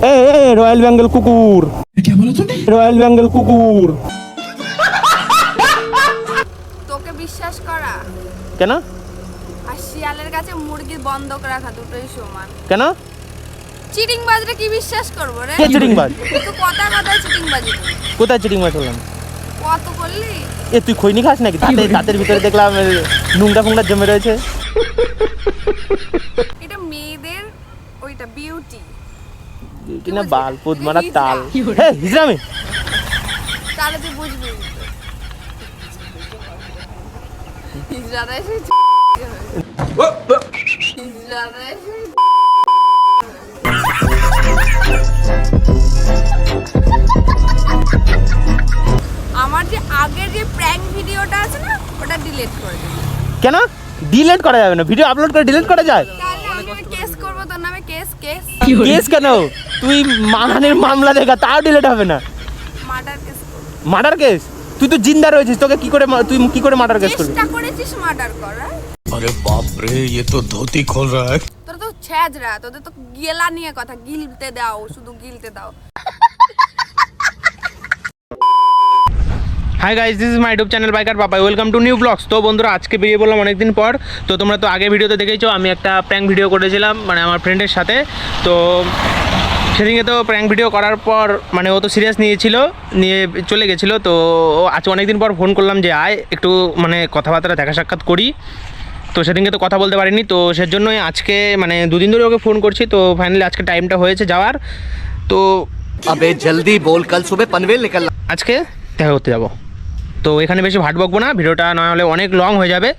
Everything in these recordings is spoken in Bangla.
রয়্যাল বেঙ্গল কুকুর। क्या बोला तूने? রয়্যাল বেঙ্গল কুকুর। তোকে বিশ্বাস করা কেন? আর শিয়ালের কাছে মুরগি বন্ধক রাখা দুটোই সমান। কেন? চিটিং বাজরে কি বিশ্বাস করবো রে? কে চিটিং বাজ? তুই কথা কথায় চিটিং বাজি করিস। কোথায় চিটিং বাজ হলাম? কত করলি? তুই খৈনি খাস নাকি? দাঁতের ভিতরে দেখলাম নোংরা ফোংরা জমে রয়েছে। এটা মেয়েদের ওইটা বিউটি। কিনা বাল পুদ মারা তাল। হ্যাঁ হিজরামি। তাহলে তুই বুঝবি। হিজড়া এসে আমার যে আগের যে প্র্যাঙ্ক ভিডিওটা আছে না ওটা ডিলিট করে দিবি। কেন? ডিলিট করা যাবে না? ভিডিও আপলোড করে ডিলিট করা যায়? তাহলে আমি কেস করব তোর নামে। কেস কেস কেন? তুই মানহানির মামলা দেখা তাও ডিলিট হবে না? মার্ডার কেস করব। Murder case? তুই তো জিন্দা রয়েছিস, তোকে তুই কি করে মার্ডার কেস করবি? চেষ্টা করেছিস মার্ডার করার। अरे बाप रे, ये तो धोती खोल रहा है। তোর তো ছ্যাজরা, তোদের তো গেলা নিয়ে কথা, গিলতে দাও, শুধু গিলতে দাও। Hi guys, this is my YouTube channel biker Papai. Welcome to new vlogs. তো বন্ধুরা, আজকে বেরিয়ে পড়লাম অনেকদিন পর। তো তোমরা তো আগে ভিডিওতে দেখেছো আমি একটা প্র্যাঙ্ক ভিডিও করেছিলাম মানে আমার ফ্রেন্ডের সাথে। তো সেদিনকে তো প্র্যাঙ্ক ভিডিও করার পর মানে ও তো সিরিয়াস নিয়ে চলে গেছিলো। তো আজ অনেকদিন পর ফোন করলাম যে আয় একটু মানে কথাবার্তা দেখা সাক্ষাৎ করি। তো সেদিনকে তো কথা বলতে পারিনি, তো সেজন্যই আজকে মানে দুদিন ধরে ওকে ফোন করছি। তো ফাইনালি আজকে টাইমটা হয়েছে যাওয়ার। তো अबे जल्दी बोल, कल सुबह पनवेल निकलना। আজকে দেখা করতে যাবো। তো এখানে বেশি ভাট বকবো না, ভিডিওটা না হলে অনেক লং হয়ে যাবে।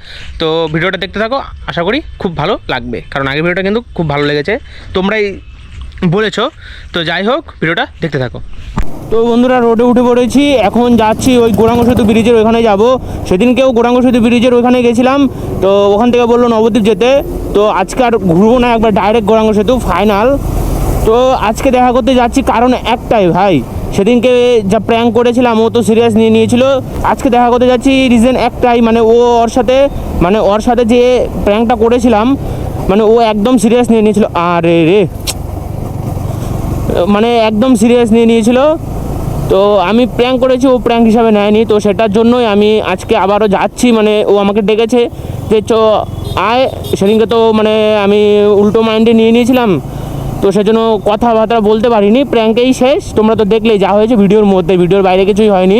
তো ভিডিওটা দেখতে থাকো, আশা করি খুব ভালো লাগবে, কারণ আগের ভিডিওটা কিন্তু খুব ভালো লেগেছে, তোমরাই বলেছো। তো যাই হোক, ভিডিওটা দেখতে থাকো। তো বন্ধুরা, রোডে উঠে পড়েছি, এখন যাচ্ছি ওই গৌরাঙ্গ সেতু ব্রিজের ওইখানে যাব। সেদিনকেও গৌরাঙ্গ সেতু ব্রিজের ওইখানে গেছিলাম, তো ওখান থেকে বললো নবদ্বীপ যেতে। তো আজকে আর ঘুরবো না, একবার ডাইরেক্ট গৌরাঙ্গ সেতু ফাইনাল। তো আজকে দেখা করতে যাচ্ছি কারণ একটাই ভাই, সেদিনকে যা প্র্যাঙ্ক করেছিলাম ও তো সিরিয়াস নিয়েছিল। আজকে দেখা করতে যাচ্ছি রিজন একটাই, মানে ওর সাথে যে প্র্যাঙ্কটা করেছিলাম মানে ও একদম সিরিয়াস নিয়েছিল। আরে রে, মানে একদম সিরিয়াস নিয়েছিল। তো আমি প্র্যাঙ্ক করেছি, ও প্র্যাঙ্ক হিসাবে নেয়নি। তো সেটার জন্যই আমি আজকে আবারও যাচ্ছি, মানে ও আমাকে ডেকেছে যে আয়। সেদিনকে তো মানে আমি উল্টো মাইন্ডে নিয়েছিলাম, তো সেজন্য কথাবার্তা বলতে পারিনি, প্র্যাঙ্কেই শেষ। তোমরা তো দেখলেই যা হয়েছে ভিডিওর মধ্যে, ভিডিওর বাইরে কিছুই হয়নি।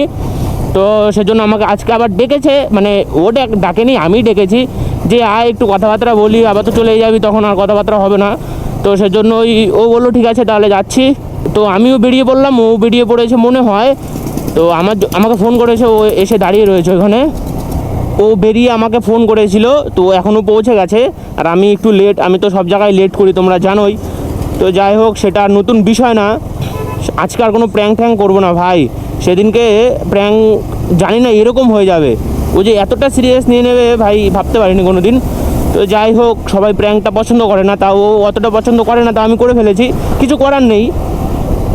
তো সেজন্য আমাকে আজকে আবার ডেকেছে, মানে ও ডাকেনি, আমি ডেকেছি যে আয় একটু কথাবার্তা বলি, আবার তো চলে যাবি, তখন আর কথাবার্তা হবে না। তো সেজন্যই ও বললো ঠিক আছে তাহলে যাচ্ছি। তো আমিও বেরিয়ে পড়লাম, ও বেরিয়ে পড়েছে মনে হয়। তো আমাকে ফোন করেছে, ও এসে দাঁড়িয়ে রয়েছে ওখানে। ও বেরিয়ে আমাকে ফোন করেছিল, তো এখনও পৌঁছে গেছে। আর আমি একটু লেট, আমি তো সব জায়গায় লেট করি, তোমরা জানোই। তো যাই হোক, সেটা নতুন বিষয় না। আজকে আর কোনো প্র্যাঙ্ক করবো না ভাই। সেদিনকে প্র্যাঙ্ক জানি না এরকম হয়ে যাবে, ও যে এতটা সিরিয়াস নিয়ে নেবে ভাই ভাবতে পারিনি কোনো দিন। তো যাই হোক, সবাই প্র্যাঙ্কটা পছন্দ করে না, তাও ও অতটা পছন্দ করে না, তা আমি করে ফেলেছি, কিছু করার নেই।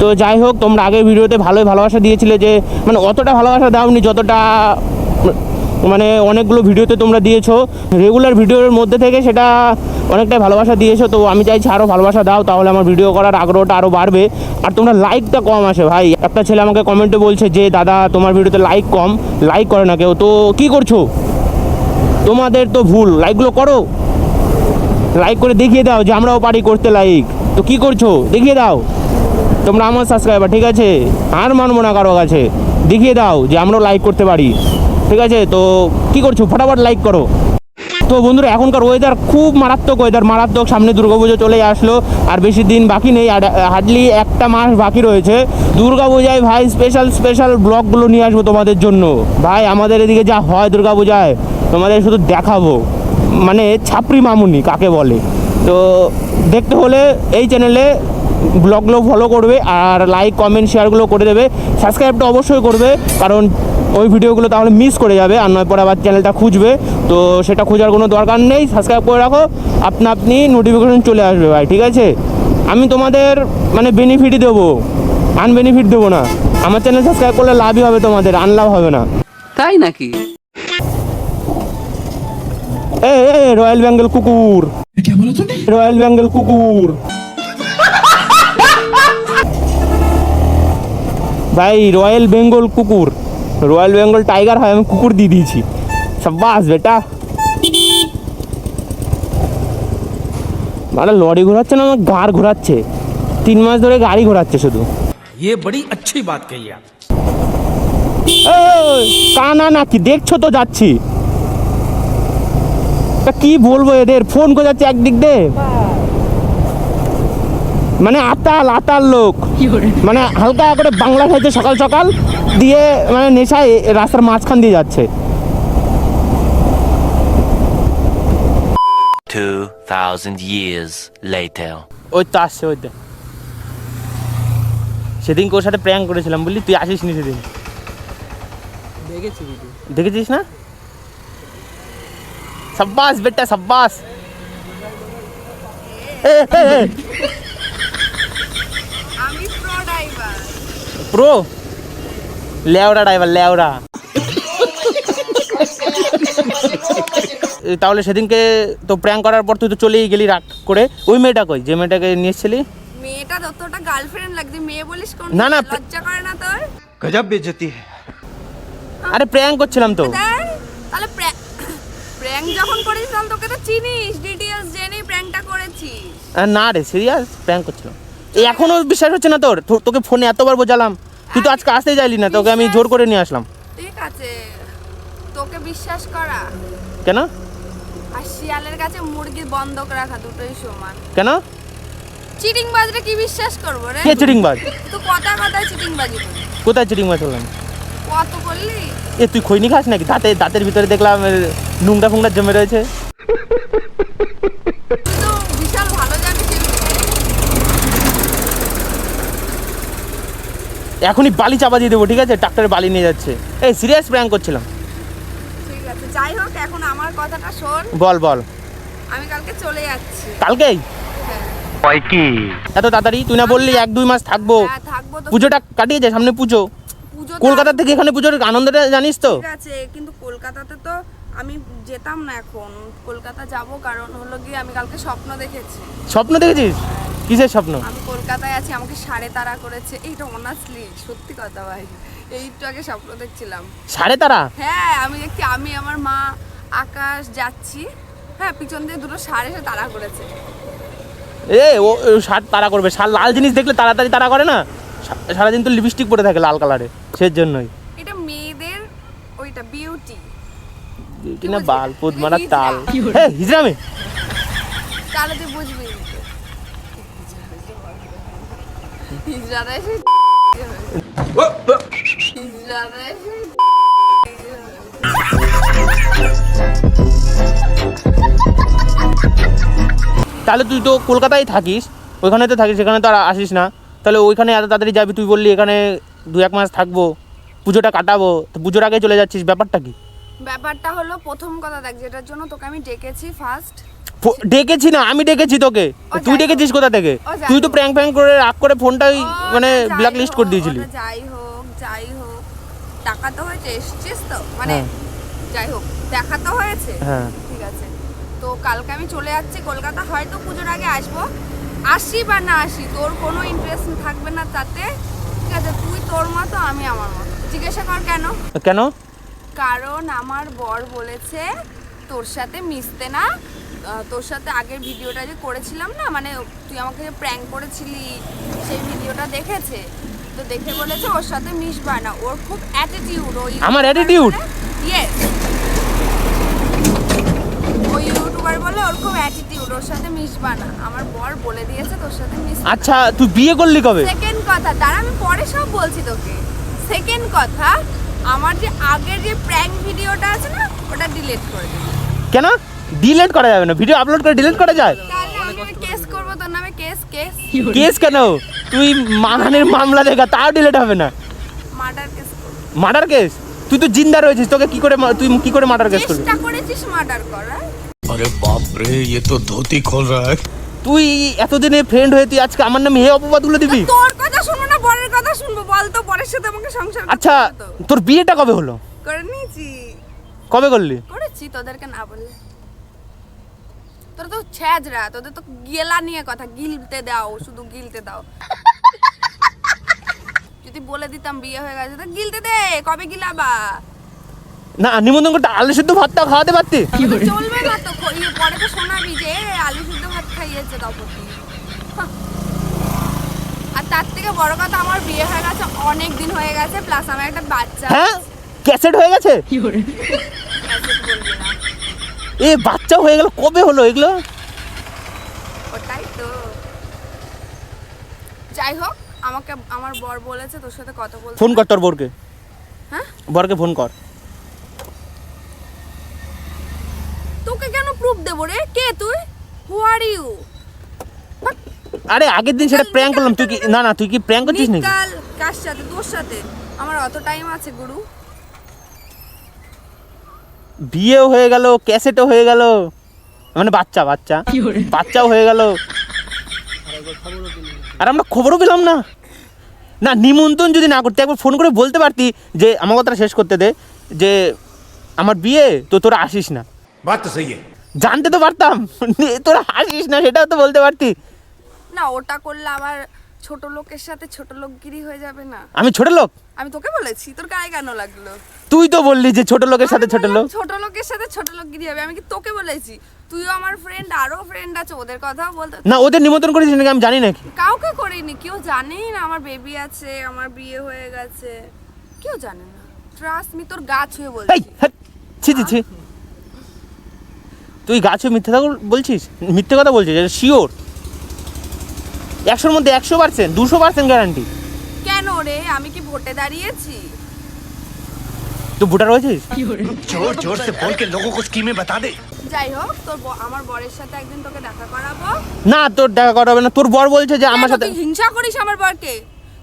তো যাই হোক, তোমরা আগের ভিডিওতে ভালোই ভালোবাসা দিয়েছিলে, যে মানে অতটা ভালোবাসা দাওনি যতটা মানে অনেকগুলো ভিডিওতে তোমরা দিয়েছো, রেগুলার ভিডিওর মধ্যে থেকে সেটা অনেকটাই ভালোবাসা দিয়েছো। তো আমি চাইছি আরও ভালোবাসা দাও, তাহলে আমার ভিডিও করার আগ্রহটা আরও বাড়বে। আর তোমরা লাইকটা কম আসে ভাই। একটা ছেলে আমাকে কমেন্টে বলছে যে দাদা তোমার ভিডিওতে লাইক কম, লাইক করে না কেউ। তো কী করছো? তোমাদের তো ভুল, লাইকগুলো করো, লাইক করে দেখিয়ে দাও যে আমরাও পারি করতে লাইক। তো কী করছো দেখিয়ে দাও, তোমরা আমার সাবস্ক্রাইবার, ঠিক আছে? আর মানবো না কারো কাছে, দেখিয়ে দাও যে আমরাও লাইক করতে পারি, ঠিক আছে? তো কী করছো, ফটাফট লাইক করো। তো বন্ধুরা, এখনকার ওয়েদার খুব মারাত্মক। সামনে দুর্গাপুজো চলে আসলো, আর বেশি দিন বাকি নেই, আর হার্ডলি একটা মাস বাকি রয়েছে দুর্গাপূজায়। ভাই স্পেশাল ব্লগগুলো নিয়ে আসবো তোমাদের জন্য ভাই। আমাদের এদিকে যা হয় দুর্গাপূজায় তোমাদের শুধু দেখাবো, মানে ছাপরি মামুনি কাকে বলে। তো দেখতে হলে এই চ্যানেলে ব্লগগুলো ফলো করবে, আর লাইক কমেন্ট শেয়ারগুলো করে দেবে, সাবস্ক্রাইবটা অবশ্যই করবে, কারণ ওই ভিডিওগুলো তাহলে মিস করে যাবে, আর নয় পরে আবার চ্যানেলটা খুঁজবে। তো সেটা খোঁজার কোনো দরকার নেই, সাবস্ক্রাইব করে রাখো, আপনি নোটিফিকেশন চলে আসবে ভাই, ঠিক আছে? আমি তোমাদের মানে বেনিফিটই দেবো, আনবেনিফিট দেবো না। আমার চ্যানেল সাবস্ক্রাইব করলে লাভই হবে তোমাদের, আনলাভ হবে না, তাই নাকি? রয়্যাল বেঙ্গল কুকুর। क्या बोला तूने? রয়্যাল বেঙ্গল কুকুর। ভাই রয়্যাল বেঙ্গল কুকুর, রয়্যাল বেঙ্গল টাইগার হয়, আমি কুকুর দিয়ে দিয়েছি। সাব্বাস বেটা। মানে লরি ঘোরাচ্ছে না, আমার গাড় ঘোরাচ্ছে, 3 মাস ধরে গাড়ি ঘোরাচ্ছে শুধু। ये बड़ी अच्छी बात कही आप। কানা নাকি দেখছো তো যাচ্ছি, তা কি বলবো এদের, ফোন করে যাচ্ছে একদিক দিয়ে, মানে আতাল লোক, মানে হালকা করে বাংলা খাইছে সকাল সকাল দিয়ে, মানে নেশায় রাস্তার মাঝখান দিয়ে যাচ্ছে। 2000 years later. ওই তো আসছে, ওই তো সেদিন ওর সাথে প্র্যাঙ্ক করেছিলাম বললি, তুই আসিস নি সেদিন, দেখেছিস না? সাব্বাস বেটা সাব্বাস। আমি প্রো ড্রাইভার। প্রো লেওরা ড্রাইভার, লেওরা। তাহলে সেদিনকে তো প্র্যাঙ্ক করার পর তুই তো চলেই গেলি রাগ করে। ওই মেয়েটা কই, যে মেয়েটাকে নিয়ে এসেছিলি? মেয়েটা যতটা গার্লফ্রেন্ড লাগছে, মেয়ে বলিস কোন? না, না, লজ্জা করে না তোর? गजब बेइज्जती है। আরে প্র্যাঙ্ক করছিলাম তো। দেখ, তাহলে প্র্যাঙ্ক যখন করেছিস তাহলে তোকে তো চিনিস, ডিটেইলস জেনেই প্র্যাঙ্কটা করেছিস। না রে, সিরিয়াস প্র্যাঙ্ক করছিলাম। এই এখনো বিশ্বাস হচ্ছে না তোর? তোকে ফোনে এতবার বোঝালাম, তুই তো আজকে আসতে চাইলি না, তোকে আমি জোর করে নিয়ে আসলাম। ঠিক আছে, তোকে বিশ্বাস করা কেন? আর শিয়ালের কাছে মুরগি বন্ধক রাখা দুটোই সমান। কেন? চিটিং বাজরে কি বিশ্বাস করবো রে? কে চিটিং বাজ? তুই কথায় চিটিং বাজি করিস। কোথায় চিটিং বাজ হলাম? কত করলি? এ তুই খৈনি খাস নাকি? দাঁতের ভিতরে দেখলাম নোংরা ফোংরা জমে রয়েছে। তুই তো বিশাল ভালো জানিস এখনই বালি চাপা দিয়ে দেবো, ঠিক আছে? ট্রাক্টরে বালি নিয়ে যাচ্ছে। এই সিরিয়াস প্র্যাঙ্ক করছিলাম। ঠিক আছে, যাই হোক, এখন আমার কথাটা শোন। বল। আমি কালকে চলে যাচ্ছি। কালকেই? এত তাড়াতাড়ি? তুই না বললি 1-2 মাস থাকবো? হ্যাঁ, থাকবো তো। পুজোটা কাটিয়ে যায়, সামনে পুজো। পুজোটা- কলকাতা থেকে এখানে পুজোর আনন্দটা জানিস তো? ঠিক আছে, কিন্তু কলকাতাতে তো আমি যেতাম না এখন। কলকাতা যাব কারণ হলো গিয়ে আমি কালকে স্বপ্ন দেখেছি। স্বপ্ন দেখেছিস? কিসের স্বপ্ন? আমি কলকাতায় আছি, আমাকে সাড়ে তারা করেছে। এইটা অনার্সলি সত্যি কথা ভাই, এই একটু আগে স্বপ্ন দেখছিলাম। সাড়ে তারা? হ্যাঁ, আমি দেখছি আমি আমার মা আকাশ যাচ্ছি, হ্যাঁ, পিছন দিয়ে দুটো সাড়ে এসে তারা করেছে। ও ষাট তারা করবে, লাল জিনিস দেখলে তাড়াতাড়ি তারা করে না? সারাদিন তো লিপস্টিক পরে থাকে লাল কালারে, সেই জন্যই। এটা মেয়েদের ওইটা বিউটি। না বাল পুত মারা তাল। হ্যাঁ হিজড়ামি। তাহলে তুই বুঝবি। হিজড়ারা এসে হিজড়ারা এসে তাহলে তুই তো কলকাতায় থাকিস, ওইখানে তো থাকিস, এখানে তো আর আসিস না। তাহলে ওইখানে এত তাড়াতাড়ি যাবি? তুই বললি এখানে 2-1 মাস থাকবো, পুজোটা কাটাবো, তো পুজোর আগে চলে যাচ্ছিস, ব্যাপারটা কি? ব্যাপারটা হলো, প্রথম কথা দেখ, যেটার জন্য তোকে আমি ডেকেছি ফার্স্ট। ডেকেছি না, আমি ডেকেছি তোকে। তুই যাই ডেকেছিস কোথা থেকে? যাই তুই তো হোক। প্র্যাঙ্ক করে রাগ করে ফোনটাই মানে ব্ল্যাক লিস্ট করে দিয়েছিলি। যাই হোক টাকা তো হয়েছে, এসছিস তো, মানে হ্যাঁ। যাই হোক, দেখা তো হয়েছে। হ্যাঁ। ঠিক আছে, তো কালকে আমি চলে যাচ্ছি কলকাতা, হয়তো পুজোর আগে আসবো। আসি বা না আসি, তোর কোনো ইন্টারেস্ট থাকবে না তাতে, ঠিক আছে? তুই তোর মতো, আমি আমার মতো। জিজ্ঞাসা কর কেন? কেন? কারণ আমার বর বলেছে তোর সাথে মিশতে না। তোর সাথে আগের ভিডিওটা যে করেছিলাম না, মানে তুই আমাকে যে প্র্যাঙ্ক করেছিলি, সেই ভিডিওটা দেখেছে, তো দেখে বলেছে ওর সাথে মিশবা না, ওর খুব অ্যাটিটিউড। আমার attitude? ইয়েস, ওই ইউটিউবার বলে ওর খুব অ্যাটিটিউড, ওর সাথে মিশবা না। আমার বর বলে দিয়েছে তোর সাথে মিশতে। আচ্ছা তুই বিয়ে করলি কবে? সেকেন্ড কথা, তার আমি পরে সব বলছি তোকে। সেকেন্ড কথা, আমার যে আগের যে প্র্যাঙ্ক ভিডিওটা আছে না, ওটা ডিলিট করে দিবি। কেন ডিলিট করা যাবে না? ভিডিও আপলোড করে ডিলিট করা যায়? তাহলে আমি কেস করব তোর নামে। কেস কেস কেন? তুই মানহানির মামলা দেখা, তাও ডিলিট হবে না? মার্ডার কেস করব। Murder case? তুই তো জিন্দা রয়েছিস, তোকে তুই কি করে মার্ডার কেস করবি? চেষ্টা করেছিস মার্ডার করার। अरे बाप रे, ये तो धोती खोल रहा है। তুই এতদিনে ফ্রেন্ড হয়ে তুই আজকে আমার নামে হে অপবাদগুলো দিবি? তোর কথা শুনবো না বরের কথা শুনবো? বল তো, বরের সাথে আমাকে সংসার করতে আচ্ছা হবে তো। তোর বিয়েটা কবে হলো? করে নিয়েছি। কবে করলি? করেছি, তোদেরকে না বললে। তোরা তো ছ্যাজরা, তোদের তো গেলা নিয়ে কথা, গিলতে দাও, শুধু গিলতে দাও। যদি বলে দিতাম বিয়ে হয়ে গেছে তো গিলতে দে, কবে গিলাবা? না নিমন্ত্রণ করতে আলু সিদ্ধ ভাতটা খাওয়াতে পারতি। আমাকে চলবে না তো, পরে তো শোনাবি যে আলু সিদ্ধ ভাত খাইয়েছে দপতি। আর তার থেকে বড় কথা আমার বিয়ে হয়ে গেছে, অনেক দিন হয়ে গেছে, প্লাস আমার একটা বাচ্চা হ্যাঁ ক্যাসেট হয়ে গেছে, acid বলবি না। এ বাচ্চা হয়ে গেল, কবে হলো এগুলো? ওটাই তো। যাই হোক, আমাকে আমার বর বলেছে তোর সাথে কথা বলতে। ফোন কর তোর বরকে। হ্যাঁ? বরকে ফোন কর। তোকে কেন প্রুফ দেবো রে? কে তুই? হু আর ইউ? আরে আগের দিন সেটা প্র্যাঙ্ক করলাম, তুই কি না না তুই কি প্র্যাঙ্ক করছিস নাকি? কাল কার সাথে? তোর সাথে? আমার অত টাইম আছে গুরু? বিয়েও হয়ে গেল, ক্যাসেটও হয়ে গেল, মানে বাচ্চাও হয়ে গেল, আর আমরা খবরও পেলাম না। না নিমন্ত্রণ যদি না করতে একবার ফোন করে বলতে পারতি যে আমার কথাটা শেষ করতে দে, যে আমার বিয়ে তো তোরা আসিস না। बात तो सही है। জানতে তো পারতাম তোরা আসিস না, সেটাও তো বলতে পারতি। না, ওটা করলে আবার ছোট লোকের সাথে ছোট লোকগিরি হয়ে যাবে না? আমি ছোট লোক? আমি তোকে বলেছি? তোর গায়ে কেন লাগলো? তুই তো বললি যে ছোট লোকের সাথে ছোট লোক। ছোট লোকের সাথে ছোট লোকগিরি হবে, আমি কি তোকে বলেছি? তুইও আমার ফ্রেন্ড, আরো ফ্রেন্ড আছে, ওদের কথাও বলতে। না ওদের নিমন্ত্রণ করেছিস নাকি আমি জানি নাকি? কাউকে করিনি, কেউ জানেই না আমার বেবি আছে, আমার বিয়ে হয়ে গেছে, কেউ জানে না। ট্রাস্ট মি, তোর গা ছুঁয়ে এই বলছি। হ্যাট, ছি ছি ছি, তুই গাছে মিথ্যে কথা বলছিস, মিথ্যে কথা বলছিস, এটা শিওর 100-র মধ্যে 100%, 200% গ্যারান্টি। কেন রে? আমি কি ভোটে দাঁড়িয়েছি? তুই ভোটার হয়েছিস? जोर जोर से बोल के लोगों को स्कीमें बता दे। যাই হোক, আমার বরের সাথে একদিন তোকে দেখা করাবো। না তোর দেখা করা হবে না, তোর বর বলছে যে আমার কেন, সাথে। তুই হিংসা করিস আমার বরকে?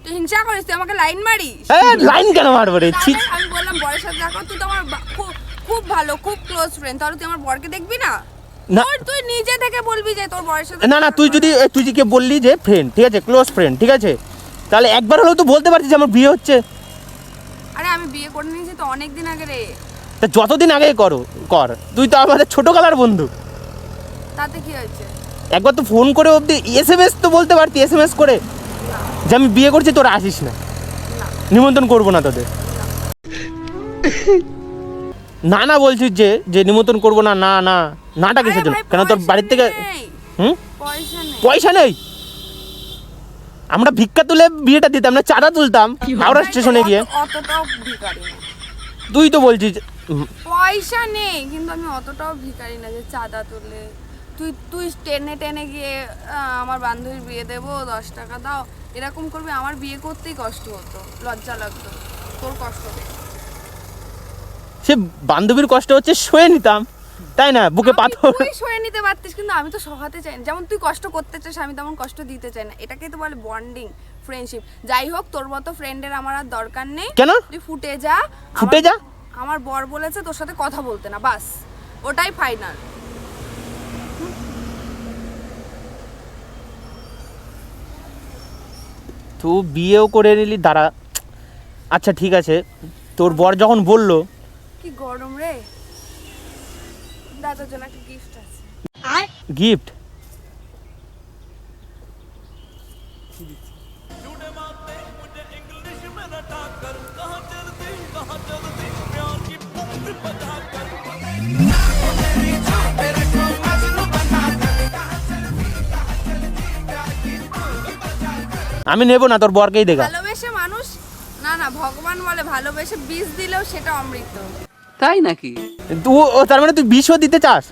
তুই হিংসা করিস, তুই আমাকে লাইন মারিস। লাইন কেন মারবো রে? ছি, তাহলে আমি বললাম বরের সাথে দেখা কর, তুই তো আমার খুব ভালো, খুব ক্লোজ ফ্রেন্ড, তাহলে তুই আমার বরকে দেখবি না? না। তুই নিজে থেকে বলবি যে তোর বরের সাথে না না তুই যদি যে বললি যে ফ্রেন্ড, ঠিক আছে, ক্লোজ ফ্রেন্ড, ঠিক আছে, তাহলে একবার হলেও তো বলতে পারছিস যে আমার বিয়ে হচ্ছে। আরে আমি বিয়ে করে নিয়েছি তো অনেক দিন আগে রে। তা যতদিন আগে কর, তুই তো আমাদের ছোটবেলার বন্ধু। তাতে কি হয়েছে? একবার তো ফোন করে অবধি SMS তো বলতে পারতি, SMS করে যে আমি বিয়ে করছি, তোরা আসিস না, নিমন্ত্রণ করবো না তোদের। না না বলছিস যে নিমন্ত্রণ করবো না, না না নাটা কিসের জন্য? কেন তোর বাড়ির থেকে হুম পয়সা নেই। পয়সা নেই? আমরা ভিক্ষা তুলে বিয়েটা দিতাম না, চাঁদা তুলতাম হাওড়া স্টেশনে গিয়ে। অতটাও ভিখারি না। তুই তো বলছিস পয়সা নেই, কিন্তু আমি অতটাও ভিখারি না যে চাঁদা তুলে। তুই টেনে গিয়ে আমার বান্ধবীর বিয়ে দেবো, 10 টাকা দাও, এরকম করবি। আমার বিয়ে করতেই কষ্ট হতো, লজ্জা লাগতো। তোর কষ্ট নেই। সে বান্ধবীর কষ্ট হচ্ছে সয়ে নিতাম, তাই না? বুকে পাথর। তুই সয়ে নিতে পারতিস, কিন্তু আমি তো সহাতে চাই না। যেমন তুই কষ্ট করতে চাস, আমি তেমন কষ্ট দিতে চাই না। এটাকেই তো বলে বন্ডিং, ফ্রেন্ডশিপ। যাই হোক, তোর মতো ফ্রেন্ডের আমার আর দরকার নেই। কেন? তুই ফুটে যা। ফুটে যা? আমার বর বলেছে তোর সাথে কথা বলতে না, বাস ওটাই ফাইনাল। তুই বিয়েও করে নিলি, দাঁড়া। আচ্ছা ঠিক আছে, তোর বর যখন বললো। কি গরম রে, দাদার জন্য একটা গিফট আছে। গিফট? আমি নেব না, তোর বরকেই দেখা। ভালোবেসে মানুষ, না না, ভগবান বলে ভালোবেসে বিষ দিলেও সেটা অমৃত। তাই নাকি? তার মানে তুই বিষও দিতে চাস?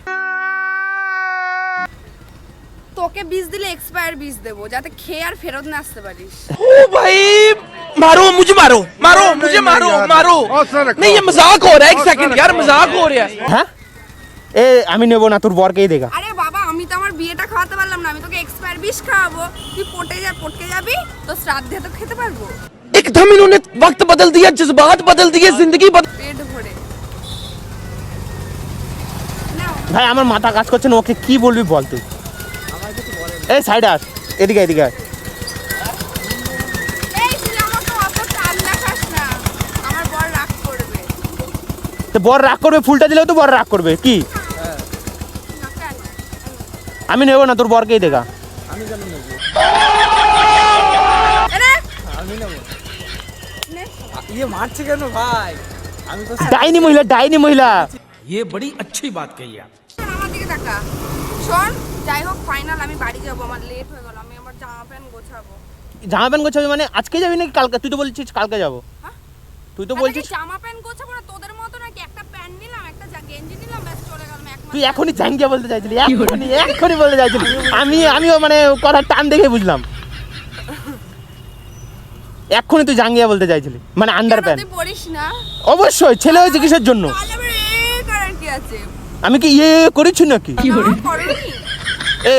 তোকে বিষ দিলে এক্সপায়ার বিষ দেবো, যাতে খেয়ে আর ফেরত না আসতে পারিস। ओ भाई मारो मुझे, मारो मारो मुझे, मारो मारो। नहीं ये मजाक हो रहा है, एक सेकंड यार, मजाक हो रहा है। হ্যাঁ এ আমি নেব না, তোর বরকেই দেখা। আরে বাবা, আমি তো আমার বিয়েটা খাওয়াতে পারলাম না, আমি তোকে এক্সপায়ার বিষ খাওয়াবো। তুই পটকে যাবি, তো শ্রাদ্ধে তো খেতে পারবো। एकदम इन्होंने वक्त बदल दिया, जज्बात बदल दिए, जिंदगी बदल। পেট ভরে নাও। ভাই আমার মাথা কাজ করছে না, ওকে কি বলবি বল তুই। এই সাইড আস, এদিকে এদিকে আয়। এই তুই আমাকে অত টান দেখাস না, আমার বর রাগ করবে। তো বর রাগ করবে, ফুলটা দিলেও তো বর রাগ করবে কি? না, কেন? আমি নেব না, তোর বরকেই দেখা। এরে, ये मारছে কেন ভাই? আমি তো ডাইনি মহিলা ये बड़ी अच्छी बात कही आप। আমার দিকে তাকা। শোন, যাই হোক ফাইনাল আমি বাড়ি যাবো, আমার লেট হয়ে গেল, আমি আমার জামা প্যান্ট গোছাবো। জামা প্যান্ট গোছাবি মানে আজকে যাবি নাকি কালকে? তুই তো বলছিস কালকে যাবো। হ্যাঁ? তুই তো বলছিস জামা প্যান্ট গোছাবো না তোদের মতো নাকি? একটা প্যান্ট নিলাম, একটা গেঞ্জি নিলাম, ব্যাস চলে গেলাম এক মাস। তুই এখনই জাঙ্গিয়া বলতে চাইছিলি, এখনই বলতে চাইছিলি। আমিও মানে কথা টান দেখে বুঝলাম, এখনই তুই জাঙ্গিয়া বলতে চাইছিলি, মানে আন্ডার কেন, প্যান্ট। তুই পড়িস না? অবশ্যই, ছেলে হয়েছে কিসের জন্য? তাহলে আবার এ করার কি আছে? আমি কি ইয়ে করেছি নাকি? না, করোনি। এ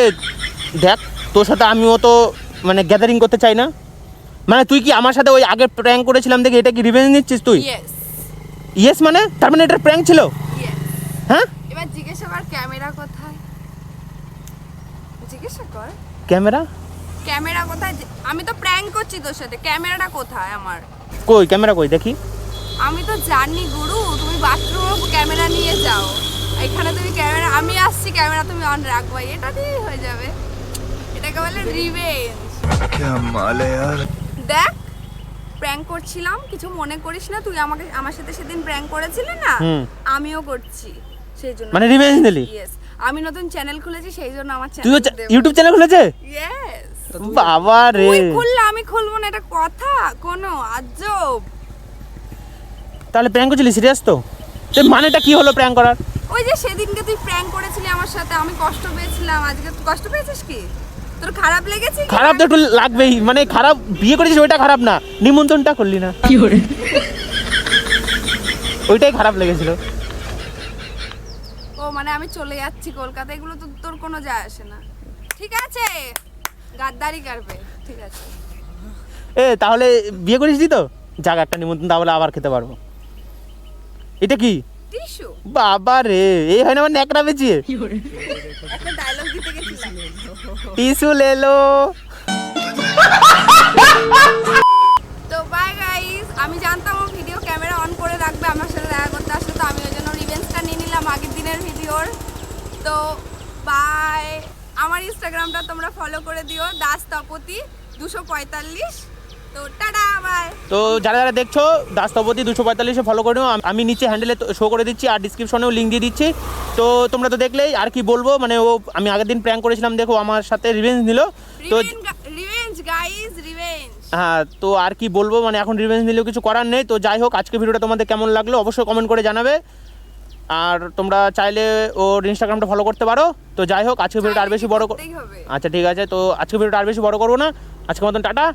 দেখ, তোর সাথে আমিও তো মানে গ্যাদারিং করতে চাই না। মানে তুই কি আমার সাথে ওই আগে প্র্যাঙ্ক করেছিলাম দেখে এটা কি রিভেঞ্জ নিচ্ছিস তুই? ইয়েস ইয়েস মানে তার মানে এটা প্র্যাঙ্ক ছিল? ইয়েস। হ্যাঁ, এবার জিজ্ঞাসা কর ক্যামেরা কোথায়, জিজ্ঞাসা কর ক্যামেরা ক্যামেরা কোথায়। আমি তো প্র্যাঙ্ক করছি তোর সাথে, ক্যামেরাটা কোথায় আমার? কই? ক্যামেরা কই দেখি। আমি তো জানি গুরু, তুমি বাথরুমে ক্যামেরা নিয়ে যাও, এখানে তুমি ক্যামেরা, আমি আসছি ক্যামেরা তুমি অন রাখবা, এটা দিয়েই হয়ে যাবে। এটাকে বলে রিভেঞ্জ। क्या माल है यार। দেখ, প্র্যাঙ্ক করছিলাম, কিছু মনে করিস না। তুই আমার সাথে সেদিন প্র্যাঙ্ক করেছিলি না, হুম। আমিও করছি, সেই জন্য মানে রিভেঞ্জ নিলি? ইয়েস। আমি নতুন চ্যানেল খুলেছি, সেই জন্য আমার তুই চ্যানেল ইউটিউব চ্যানেল খুলেছে? ইয়েস। বাবা রে, তুই খুললে আমি খুলবো না, এটা কথা কোনো আজব? তাহলে প্র্যাঙ্ক করছিলি সিরিয়াস তো? মানেটা কি হলো প্র্যাঙ্ক করার? ওই যে সেদিনকে তুই প্র্যাঙ্ক করেছিলি আমার সাথে, আমি কষ্ট পেয়েছিলাম, আজকে তুই কষ্ট পেয়েছিস কি? তোর খারাপ লেগেছে কি? খারাপ তো একটু লাগবেই, মানে খারাপ বিয়ে করেছিস ওইটা খারাপ না, নিমন্ত্রণটা করলি না ওইটাই খারাপ লেগেছিল। ও মানে আমি চলে যাচ্ছি কলকাতা, এগুলো তো তোর কোনো যায় আসে না। ঠিক আছে, গাদ্দারি করবে, ঠিক আছে। তাহলে বিয়ে করিসনি তো? যাক, একটা নিমন্ত্রণ তাহলে আবার খেতে পারবো। এটা কি? টিস্যু। বাবা রে, এই হয় না আমার ন্যাকড়া বেচিয়ে একটা ডায়লগ দিতে গেছিলাম। টিস্যু লেলো। তো বাই গাইস, আমি জানতাম ও ভিডিও ক্যামেরা অন করে রাখবে আমার সাথে দেখা করতে আসলে, তো আমি ওই জন্য রিভেঞ্জটা নিয়ে নিলাম আগের দিনের ভিডিওর। তো বাই, আমার ইনস্টাগ্রামটা তোমরা ফলো করে দিও, দাসতপতি 245। তো টাটা, বাই। তো যারা যারা দেখছো দাসতপতি 245-এ ফলো করে নিও, আমি নিচে হ্যান্ডেলে শো করে দিচ্ছি আর ডিসক্রিপশনেও লিঙ্ক দিয়ে দিচ্ছি। তো তোমরা তো দেখলেই, আর কি বলবো, মানে ও আমি আগের দিন প্র্যাঙ্ক করেছিলাম, দেখো আমার সাথে রিভেঞ্জ নিল। তো রিভেঞ্জ গাইস, রিভেঞ্জ। হ্যাঁ, তো আর কি বলবো, মানে এখন রিভেঞ্জ নিলেও কিছু করার নেই। তো যাই হোক, আজকে ভিডিওটা তোমাদের কেমন লাগলো অবশ্যই কমেন্ট করে জানাবে, আর তোমরা চাইলে ওর ইনস্টাগ্রামটা ফলো করতে পারো। তো যাই হোক, আজকে ভিডিওটা আর বেশি বড় হবে। আচ্ছা ঠিক আছে, তো আজকে ভিডিওটা আর বেশি বড় করবো না, আজকের মতন টাটা।